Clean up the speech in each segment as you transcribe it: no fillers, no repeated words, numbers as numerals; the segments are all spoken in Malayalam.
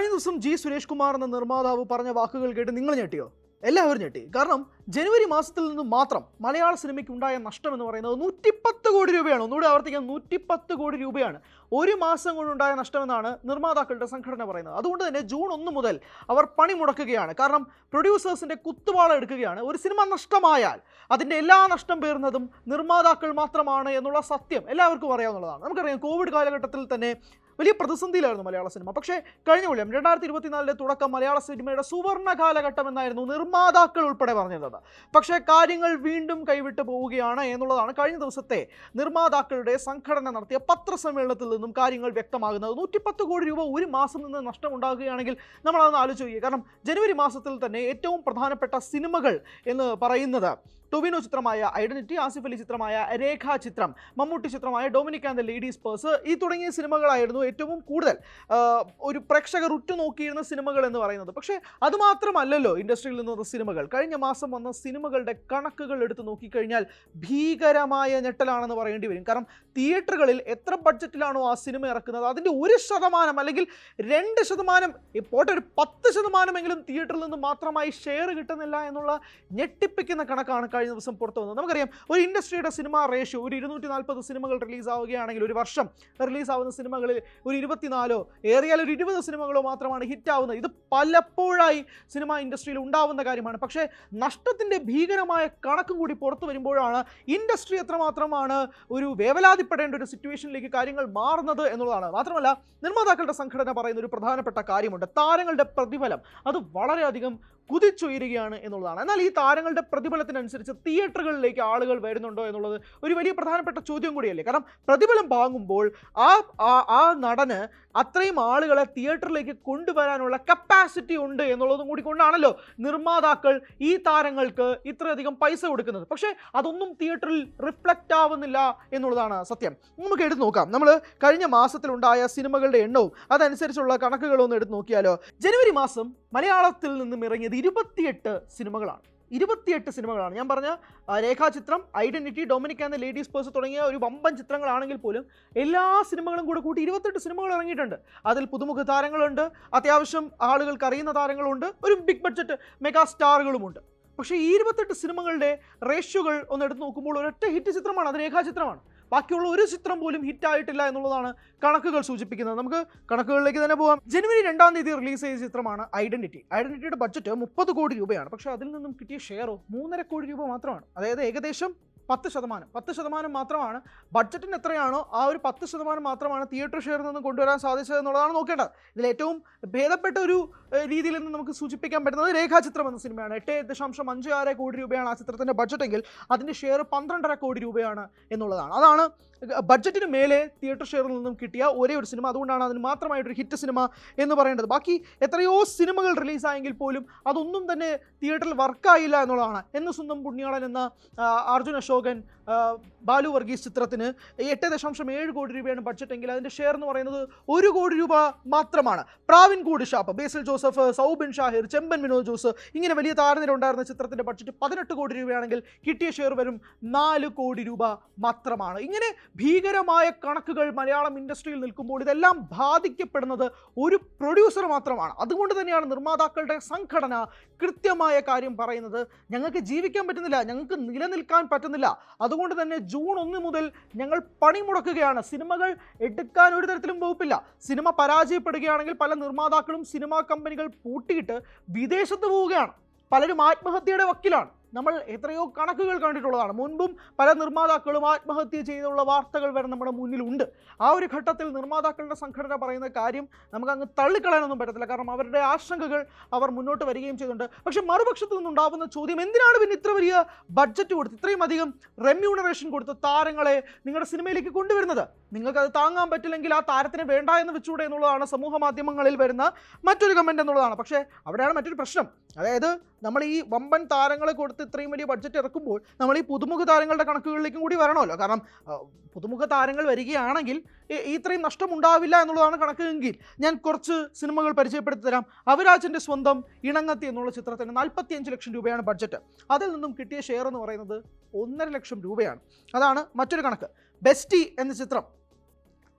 കഴിഞ്ഞ ദിവസം ജി സുരേഷ് കുമാർ എന്ന നിർമ്മാതാവ് പറഞ്ഞ വാക്കുകൾ കേട്ട് നിങ്ങൾ ഞെട്ടിയോ? എല്ലാവരും ഞെട്ടി. കാരണം ജനുവരി മാസത്തിൽ നിന്ന് മാത്രം മലയാള സിനിമയ്ക്ക് ഉണ്ടായ നഷ്ടം എന്ന് പറയുന്നത് 110 കോടി രൂപയാണ്. ഒന്നുകൂടി ആവർത്തിക്കാൻ, 110 കോടി രൂപയാണ് ഒരു മാസം കൊണ്ടുണ്ടായ നഷ്ടമെന്നാണ് നിർമ്മാതാക്കളുടെ സംഘടന പറയുന്നത്. അതുകൊണ്ട് തന്നെ ജൂൺ 1 മുതൽ അവർ പണി മുടക്കുകയാണ്. കാരണം പ്രൊഡ്യൂസേഴ്സിൻ്റെ കുത്തുവാള എടുക്കുകയാണ്. ഒരു സിനിമ നഷ്ടമായാൽ അതിൻ്റെ എല്ലാ നഷ്ടം പേറുന്നതും നിർമ്മാതാക്കൾ മാത്രമാണ് എന്നുള്ള സത്യം എല്ലാവർക്കും അറിയാവുന്നതാണ്. നമുക്കറിയാം, കോവിഡ് കാലഘട്ടത്തിൽ തന്നെ വലിയ പ്രതിസന്ധിയിലായിരുന്നു മലയാള സിനിമ. പക്ഷേ കഴിഞ്ഞ കൊല്ലം 2024 തുടക്കം മലയാള സിനിമയുടെ സുവർണ്ണ കാലഘട്ടം എന്നായിരുന്നു നിർമ്മാതാക്കൾ ഉൾപ്പെടെ പറഞ്ഞിരുന്നത്. പക്ഷേ കാര്യങ്ങൾ വീണ്ടും കൈവിട്ട് പോവുകയാണ് എന്നുള്ളതാണ് കഴിഞ്ഞ ദിവസത്തെ നിർമ്മാതാക്കളുടെ സംഘടന നടത്തിയ പത്രസമ്മേളനത്തിൽ നിന്നും കാര്യങ്ങൾ വ്യക്തമാകുന്നത്. 110 കോടി രൂപ ഒരു മാസം നിന്ന് നഷ്ടമുണ്ടാകുകയാണെങ്കിൽ നമ്മളതൊന്ന് ആലോചിക്കുക. കാരണം ജനുവരി മാസത്തിൽ തന്നെ ഏറ്റവും പ്രധാനപ്പെട്ട സിനിമകൾ എന്ന് പറയുന്നത് ടൊവിനോ ചിത്രമായ ഐഡന്റിറ്റി, ആസിഫ് അലി ചിത്രമായ രേഖാ ചിത്രം, മമ്മൂട്ടി ചിത്രമായ Dominic and the ladies purse, ഈ തുടങ്ങിയ സിനിമകളായിരുന്നു ഏറ്റവും കൂടുതൽ ഒരു പ്രേക്ഷകർ ഉറ്റുനോക്കിയിരുന്ന സിനിമകൾ എന്ന് പറയുന്നത്. പക്ഷേ അതുമാത്രമല്ലല്ലോ ഇൻഡസ്ട്രിയിൽ നിന്ന് വന്ന സിനിമകൾ. കഴിഞ്ഞ മാസം വന്ന സിനിമകളുടെ കണക്കുകൾ എടുത്ത് നോക്കിക്കഴിഞ്ഞാൽ ഭീകരമായ ഞെട്ടലാണെന്ന് പറയേണ്ടി വരും. കാരണം തിയേറ്ററുകളിൽ എത്ര ബഡ്ജറ്റിലാണോ ആ സിനിമ ഇറക്കുന്നത് അതിൻ്റെ 1% അല്ലെങ്കിൽ 2%, പോട്ടെ ഒരു 10% തിയേറ്ററിൽ നിന്ന് മാത്രമായി ഷെയർ കിട്ടുന്നില്ല എന്നുള്ള ഞെട്ടിപ്പിക്കുന്ന കണക്കാണ് കഴിഞ്ഞ ദിവസം പുറത്തു വന്നത്. നമുക്കറിയാം, ഒരു ഇൻഡസ്ട്രിയുടെ സിനിമ റേഷ്യോ, ഒരു 240 സിനിമകൾ റിലീസാവുകയാണെങ്കിൽ ഒരു വർഷം റിലീസാവുന്ന സിനിമകളിൽ ഒരു 24 ഏറിയാൽ ഒരു 20 സിനിമകളോ മാത്രമാണ് ഹിറ്റാവുന്നത്. ഇത് പലപ്പോഴായി സിനിമ ഇൻഡസ്ട്രിയിൽ ഉണ്ടാവുന്ന കാര്യമാണ്. പക്ഷേ നഷ്ടത്തിൻ്റെ ഭീകരമായ കണക്കും കൂടി പുറത്തു വരുമ്പോഴാണ് ഇൻഡസ്ട്രി എത്രമാത്രമാണ് ഒരു വേവലാതിപ്പെടേണ്ട ഒരു സിറ്റുവേഷനിലേക്ക് കാര്യങ്ങൾ മാറുന്നത് എന്നുള്ളതാണ്. മാത്രമല്ല, നിർമ്മാതാക്കളുടെ സംഘടന പറയുന്ന ഒരു പ്രധാനപ്പെട്ട കാര്യമുണ്ട്. താരങ്ങളുടെ പ്രതിഫലം അത് വളരെയധികം കുതിച്ചുയരുകയാണ് എന്നുള്ളതാണ്. എന്നാൽ ഈ താരങ്ങളുടെ പ്രതിഫലത്തിനനുസരിച്ച് തിയേറ്ററുകളിലേക്ക് ആളുകൾ വരുന്നുണ്ടോ എന്നുള്ളത് ഒരു വലിയ പ്രധാനപ്പെട്ട ചോദ്യം കൂടിയല്ലേ. കാരണം പ്രതിഫലം വാങ്ങുമ്പോൾ ആ നടന് അത്രയും ആളുകളെ തിയേറ്ററിലേക്ക് കൊണ്ടുവരാനുള്ള കപ്പാസിറ്റി ഉണ്ട് എന്നുള്ളതും കൂടി കൊണ്ടാണല്ലോ നിർമ്മാതാക്കൾ ഈ താരങ്ങൾക്ക് ഇത്രയധികം പൈസ കൊടുക്കുന്നത്. പക്ഷേ അതൊന്നും തിയേറ്ററിൽ റിഫ്ലക്റ്റ് ആവുന്നില്ല എന്നുള്ളതാണ് സത്യം. നമുക്ക് എടുത്ത് നോക്കാം. നമ്മൾ കഴിഞ്ഞ മാസത്തിലുണ്ടായ സിനിമകളുടെ എണ്ണവും അതനുസരിച്ചുള്ള കണക്കുകളൊന്നും എടുത്ത് നോക്കിയാലോ. ജനുവരി മാസം മലയാളത്തിൽ നിന്നും ഇറങ്ങിയത് 28 സിനിമകളാണ്. 28 സിനിമകളാണ്. ഞാൻ പറഞ്ഞ രേഖാചിത്രം, identity, Dominic and the ladies purse തുടങ്ങിയ ഒരു വമ്പൻ ചിത്രങ്ങളാണെങ്കിൽ പോലും എല്ലാ സിനിമകളും കൂടെ കൂട്ടി 28 സിനിമകൾ ഇറങ്ങിയിട്ടുണ്ട്. അതിൽ പുതുമുഖ താരങ്ങളുണ്ട്, അത്യാവശ്യം ആളുകൾക്ക് അറിയുന്ന താരങ്ങളുണ്ട്, ഒരു ബിഗ് ബഡ്ജറ്റ് മെഗാ സ്റ്റാറുകളുമുണ്ട്. പക്ഷേ ഈ 28 സിനിമകളുടെ റേഷ്യോകൾ ഒന്ന് എടുത്ത് നോക്കുമ്പോൾ ഒരൊറ്റ ഹിറ്റ് ചിത്രമാണ്, അത് രേഖാചിത്രമാണ്. ബാക്കിയുള്ള ഒരു ചിത്രം പോലും ഹിറ്റായിട്ടില്ല എന്നുള്ളതാണ് കണക്കുകൾ സൂചിപ്പിക്കുന്നത്. നമുക്ക് കണക്കുകളിലേക്ക് തന്നെ പോകാം. ജനുവരി 2 റിലീസ് ചെയ്ത ചിത്രമാണ് ഐഡന്റിറ്റി. ഐഡന്റിറ്റിയുടെ ബഡ്ജറ്റ് 30 കോടി രൂപയാണ്. പക്ഷേ അതിൽ നിന്നും കിട്ടിയ ഷെയറോ 3.5 കോടി രൂപ മാത്രമാണ്. അതായത് ഏകദേശം 10% മാത്രമാണ്. ബഡ്ജറ്റിന് എത്രയാണോ ആ ഒരു 10% മാത്രമാണ് തിയേറ്റർ ഷെയറിൽ നിന്നും കൊണ്ടുവരാൻ സാധിച്ചത് എന്നുള്ളതാണ് നോക്കേണ്ടത്. ഇതിൽ ഏറ്റവും ഭേദപ്പെട്ട ഒരു രീതിയിൽ നിന്ന് നമുക്ക് സൂചിപ്പിക്കാൻ പറ്റുന്നത് രേഖാചിത്രം എന്ന സിനിമയാണ്. 8.56 കോടി രൂപയാണ് ആ ചിത്രത്തിൻ്റെ ബഡ്ജറ്റെങ്കിൽ അതിൻ്റെ ഷെയർ 12.5 കോടി രൂപയാണ് എന്നുള്ളതാണ്. അതാണ് ബഡ്ജറ്റിന് മേലെ തിയേറ്റർ ഷെയറിൽ നിന്നും കിട്ടിയ ഒരേ ഒരു സിനിമ. അതുകൊണ്ടാണ് അതിന് മാത്രമായിട്ടൊരു ഹിറ്റ് സിനിമ എന്ന് പറയേണ്ടത്. ബാക്കി എത്രയോ സിനിമകൾ റിലീസായെങ്കിൽ പോലും അതൊന്നും തന്നെ തിയേറ്ററിൽ വർക്കായില്ല എന്നുള്ളതാണ്. എന്ന് സ്വന്തം പുണ്യാളൻ എന്ന അർജുൻ അശോകൻ, ബാലു വർഗീസ് ചിത്രത്തിന് 8.7 കോടി രൂപയാണ് ബഡ്ജറ്റെങ്കിൽ അതിൻ്റെ ഷെയർ എന്ന് പറയുന്നത് 1 കോടി രൂപ മാത്രമാണ്. പ്രാവിൻകൂട് ഷാപ്പ്, ബേസിൽ ജോസഫ്, സൗബിൻ ഷാഹിർ, ചെമ്പൻ വിനോദ് ജോസ്, ഇങ്ങനെ വലിയ താരനിര ഉണ്ടായിരുന്ന ചിത്രത്തിൻ്റെ ബഡ്ജറ്റ് 18 കോടി രൂപയാണെങ്കിൽ കിട്ടിയ ഷെയർ വരും 4 കോടി രൂപ മാത്രമാണ്. ഇങ്ങനെ ഭീകരമായ കണക്കുകൾ മലയാളം ഇൻഡസ്ട്രിയിൽ നിൽക്കുമ്പോൾ ഇതെല്ലാം ബാധിക്കപ്പെടുന്നത് ഒരു പ്രൊഡ്യൂസർ മാത്രമാണ്. അതുകൊണ്ട് തന്നെയാണ് നിർമ്മാതാക്കളുടെ സംഘടന കൃത്യമായ കാര്യം പറയുന്നത്. ഞങ്ങൾക്ക് ജീവിക്കാൻ പറ്റുന്നില്ല, ഞങ്ങൾക്ക് നിലനിൽക്കാൻ പറ്റുന്നില്ല. അതുകൊണ്ട് തന്നെ ജൂൺ 1 മുതൽ ഞങ്ങൾ പണി മുടക്കുകയാണ്. സിനിമകൾ എടുക്കാൻ ഒരു തരത്തിലും വകുപ്പില്ല. സിനിമ പരാജയപ്പെടുകയാണെങ്കിൽ പല നിർമ്മാതാക്കളും സിനിമാ കമ്പനികൾ പൂട്ടിയിട്ട് വിദേശത്ത് പോവുകയാണ്. പലരും ആത്മഹത്യയുടെ വക്കിലാണ്. നമ്മൾ എത്രയോ കണക്കുകൾ കണ്ടിട്ടുള്ളതാണ്. മുൻപും പല നിർമ്മാതാക്കളും ആത്മഹത്യ ചെയ്തുള്ള വാർത്തകൾ വരെ നമ്മുടെ മുന്നിലുണ്ട്. ആ ഒരു ഘട്ടത്തിൽ നിർമ്മാതാക്കളുടെ സംഘടന പറയുന്ന കാര്യം നമുക്ക് അങ്ങ് തള്ളിക്കളയാനൊന്നും പറ്റത്തില്ല. കാരണം അവരുടെ ആശങ്കകൾ അവർ മുന്നോട്ട് വരികയും ചെയ്യുന്നുണ്ട്. പക്ഷേ മറുപക്ഷത്തു നിന്നുണ്ടാകുന്ന ചോദ്യം, എന്തിനാണ് പിന്നെ ഇത്ര വലിയ ബഡ്ജറ്റ് കൊടുത്ത് ഇത്രയും അധികം റെമ്യൂണറേഷൻ കൊടുത്ത് താരങ്ങളെ നിങ്ങളുടെ സിനിമയിലേക്ക് കൊണ്ടുവരുന്നത്? നിങ്ങൾക്കത് താങ്ങാൻ പറ്റില്ലെങ്കിൽ ആ താരത്തിന് വേണ്ട എന്ന് വെച്ചൂടെ എന്നുള്ളതാണ് സമൂഹ മാധ്യമങ്ങളിൽ വരുന്ന മറ്റൊരു കമൻറ്റ് എന്നുള്ളതാണ്. പക്ഷേ അവിടെയാണ് മറ്റൊരു പ്രശ്നം. അതായത് നമ്മൾ ഈ വമ്പൻ താരങ്ങളെ കൊടുത്ത് ഇത്രയും വലിയ ബഡ്ജറ്റ് ഇറക്കുമ്പോൾ നമ്മൾ ഈ പുതുമുഖ താരങ്ങളുടെ കണക്കുകളിലേക്കും കൂടി വരണമല്ലോ. കാരണം പുതുമുഖ താരങ്ങൾ വരികയാണെങ്കിൽ ഇത്രയും നഷ്ടമുണ്ടാവില്ല എന്നുള്ളതാണ് കണക്കെങ്കിൽ ഞാൻ കുറച്ച് സിനിമകൾ പരിചയപ്പെടുത്തി തരാം. അവരാജൻ്റെ സ്വന്തം ഇണങ്ങത്തി എന്നുള്ള ചിത്രത്തിന് 45 ലക്ഷം രൂപയാണ് ബഡ്ജറ്റ്. അതിൽ നിന്നും കിട്ടിയ ഷെയർ എന്ന് പറയുന്നത് 1.5 ലക്ഷം രൂപയാണ്. അതാണ് മറ്റൊരു കണക്ക്. ബെസ്റ്റി എന്ന ചിത്രം,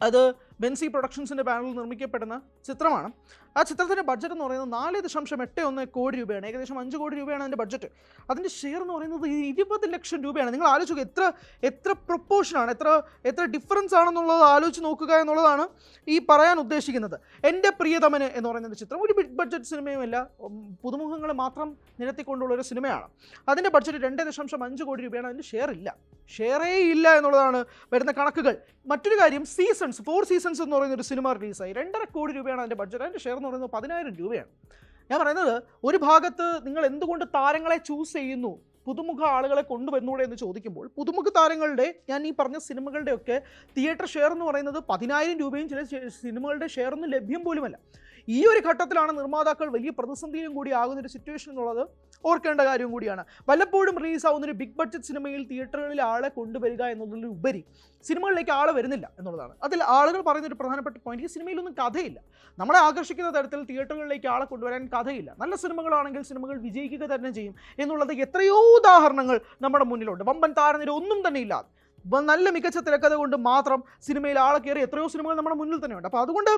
അത് ബെൻസി പ്രൊഡക്ഷൻസിൻ്റെ ബാനറിൽ നിർമ്മിക്കപ്പെടുന്ന ചിത്രമാണ്. ആ ചിത്രത്തിൻ്റെ ബഡ്ജറ്റ് എന്ന് പറയുന്നത് 4.81 കോടി രൂപയാണ്. ഏകദേശം 5 കോടി രൂപയാണ് അതിൻ്റെ ബഡ്ജറ്റ്. അതിൻ്റെ ഷെയർ എന്ന് പറയുന്നത് 20 ലക്ഷം രൂപയാണ്. നിങ്ങൾ ആലോചിക്കുക, എത്ര പ്രൊപ്പോർഷനാണ്, എത്ര ഡിഫറൻസ് ആണെന്നുള്ളത് ആലോചിച്ച് നോക്കുക എന്നുള്ളതാണ് ഈ പറയാൻ ഉദ്ദേശിക്കുന്നത്. എൻ്റെ പ്രിയതമന് എന്ന് പറയുന്ന ചിത്രം ഒരു ബിഗ് ബഡ്ജറ്റ് സിനിമയുമല്ല, പുതുമുഖങ്ങളെ മാത്രം നിരത്തിക്കൊണ്ടുള്ളൊരു സിനിമയാണ്. അതിൻ്റെ ബഡ്ജറ്റ് 2.5 കോടി രൂപയാണ്. അതിൻ്റെ ഷെയറേ ഇല്ല എന്നുള്ളതാണ് വരുന്ന കണക്കുകൾ. മറ്റൊരു കാര്യം, 4 സീസൺസ് എന്ന് പറയുന്ന ഒരു സിനിമ റിലീസായി. 2.5 കോടി രൂപയാണ് അതിൻ്റെ ബഡ്ജറ്റ്. അതിൻ്റെ ഷെയർ എന്ന് പറയുന്നത് 10,000 രൂപയാണ്. ഞാൻ പറയുന്നത്, ഒരു ഭാഗത്ത് നിങ്ങൾ എന്തുകൊണ്ട് താരങ്ങളെ ചൂസ് ചെയ്യുന്നു, പുതുമുഖ ആളുകളെ കൊണ്ടുവന്നൂടെ എന്ന് ചോദിക്കുമ്പോൾ, പുതുമുഖ താരങ്ങളുടെ, ഞാൻ ഈ പറഞ്ഞ സിനിമകളുടെയൊക്കെ തിയേറ്റർ ഷെയർ എന്ന് പറയുന്നത് 10,000 രൂപയും ചില സിനിമകളുടെ ഷെയർ ഒന്നും ലഭ്യം പോലുമല്ല. ഈ ഒരു ഘട്ടത്തിലാണ് നിർമ്മാതാക്കൾ വലിയ പ്രതിസന്ധിയിലും കൂടി ആകുന്നൊരു സിറ്റുവേഷൻ എന്നുള്ളത് ഓർക്കേണ്ട കാര്യം കൂടിയാണ്. വല്ലപ്പോഴും റിലീസാവുന്ന ഒരു ബിഗ് ബഡ്ജറ്റ് സിനിമയിൽ തിയേറ്ററുകളിൽ ആളെ കൊണ്ടുവരിക എന്നതിലുപരി സിനിമകളിലേക്ക് ആളെ വരുന്നില്ല എന്നുള്ളതാണ്. അതിൽ ആളുകൾ പറയുന്ന ഒരു പ്രധാനപ്പെട്ട പോയിന്റ്, ഈ സിനിമയിലൊന്നും കഥയില്ല. നമ്മളെ ആകർഷിക്കുന്ന തരത്തിൽ തിയേറ്ററുകളിലേക്ക് ആളെ കൊണ്ടുവരാൻ കഥയില്ല. നല്ല സിനിമകളാണെങ്കിൽ സിനിമകൾ വിജയിക്കുക തന്നെ ചെയ്യും എന്നുള്ളത് എത്രയോ ഉദാഹരണങ്ങൾ നമ്മുടെ മുന്നിലുണ്ട്. വമ്പൻ താരനിര ഒന്നും തന്നെ ഇല്ലാതെ നല്ല മികച്ച തിരക്കഥ കൊണ്ട് മാത്രം സിനിമയിൽ ആളെ കയറി എത്രയോ സിനിമകൾ നമ്മുടെ മുന്നിൽ തന്നെയുണ്ട്. അപ്പോൾ അതുകൊണ്ട്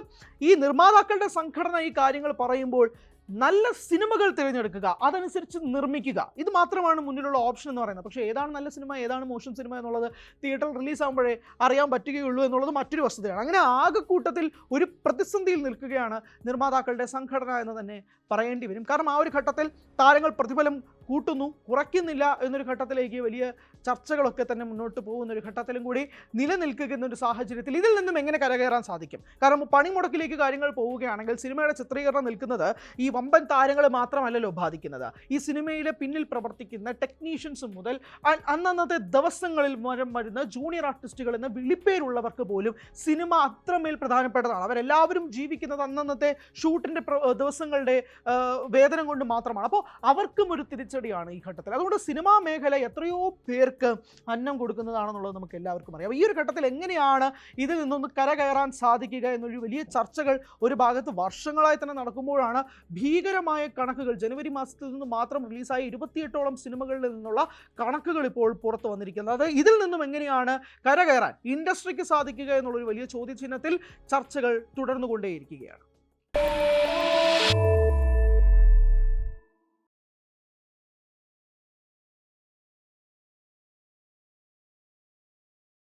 ഈ നിർമ്മാതാക്കളുടെ സംഘടന ഈ കാര്യങ്ങൾ പറയുമ്പോൾ നല്ല സിനിമകൾ തിരഞ്ഞെടുക്കുക, അതനുസരിച്ച് നിർമ്മിക്കുക, ഇത് മാത്രമാണ് മുന്നിലുള്ള ഓപ്ഷൻ എന്ന് പറയുന്നത്. പക്ഷേ ഏതാണ് നല്ല സിനിമ, ഏതാണ് മോശം സിനിമ എന്നുള്ളത് തിയേറ്ററിൽ റിലീസാകുമ്പോഴേ അറിയാൻ പറ്റുകയുള്ളൂ എന്നുള്ളത് മറ്റൊരു വസ്തുതയാണ്. അങ്ങനെ ആകെക്കൂട്ടത്തിൽ ഒരു പ്രതിസന്ധിയിൽ നിൽക്കുകയാണ് നിർമ്മാതാക്കളുടെ സംഘടന എന്ന് തന്നെ പറയേണ്ടി വരും. കാരണം ആ ഒരു ഘട്ടത്തിൽ താരങ്ങൾ പ്രതിഫലം കൂട്ടുന്നു, കുറയ്ക്കുന്നില്ല എന്നൊരു ഘട്ടത്തിലേക്ക് വലിയ ചർച്ചകളൊക്കെ തന്നെ മുന്നോട്ട് പോകുന്ന ഒരു ഘട്ടത്തിലും കൂടി നിലനിൽക്കുന്ന ഒരു സാഹചര്യത്തിൽ ഇതിൽ നിന്നും എങ്ങനെ കരകയറാൻ സാധിക്കും? കാരണം പണിമുടക്കിലേക്ക് കാര്യങ്ങൾ പോവുകയാണെങ്കിൽ സിനിമയുടെ ചിത്രീകരണം നിൽക്കുന്നത് ഈ വമ്പൻ താരങ്ങൾ മാത്രമല്ലല്ലോ ബാധിക്കുന്നത്. ഈ സിനിമയിലെ പിന്നിൽ പ്രവർത്തിക്കുന്ന ടെക്നീഷ്യൻസ് മുതൽ അന്നന്നത്തെ ദിവസങ്ങളിൽ വരുന്ന ജൂനിയർ ആർട്ടിസ്റ്റുകൾ എന്ന വിളിപ്പേരുള്ളവർക്ക് പോലും സിനിമ അത്രമേൽ പ്രധാനപ്പെട്ടതാണ്. അവരെല്ലാവരും ജീവിക്കുന്നത് അന്നന്നത്തെ ഷൂട്ടിൻ്റെ ദിവസങ്ങളുടെ വേതനം കൊണ്ട് മാത്രമാണ്. അപ്പോൾ അവർക്കും ഒരു തിരിച്ചടിയാണ് ഈ ഘട്ടത്തിൽ. അതുകൊണ്ട് സിനിമാ മേഖല എത്രയോ പേർക്ക് അന്നം കൊടുക്കുന്നതാണെന്നുള്ളത് നമുക്ക് എല്ലാവർക്കും അറിയാം. ഈ ഒരു ഘട്ടത്തിൽ എങ്ങനെയാണ് ഇതിൽ നിന്നൊന്ന് കരകയറാൻ സാധിക്കുക എന്നൊരു വലിയ ചർച്ചകൾ ഒരു ഭാഗത്ത് വർഷങ്ങളായി തന്നെ നടക്കുമ്പോഴാണ് ഭീകരമായ കണക്കുകൾ, ജനുവരി മാസത്തിൽ നിന്ന് മാത്രം റിലീസായ 28ഓളം സിനിമകളിൽ നിന്നുള്ള കണക്കുകൾ ഇപ്പോൾ പുറത്തു വന്നിരിക്കുന്നത്. അത് ഇതിൽ നിന്നും എങ്ങനെയാണ് കരകയറാൻ ഇൻഡസ്ട്രിക്ക് സാധിക്കുക എന്നുള്ളൊരു വലിയ ചോദ്യചിഹ്നത്തിൽ ചർച്ചകൾ തുടർന്നുകൊണ്ടേയിരിക്കുകയാണ്.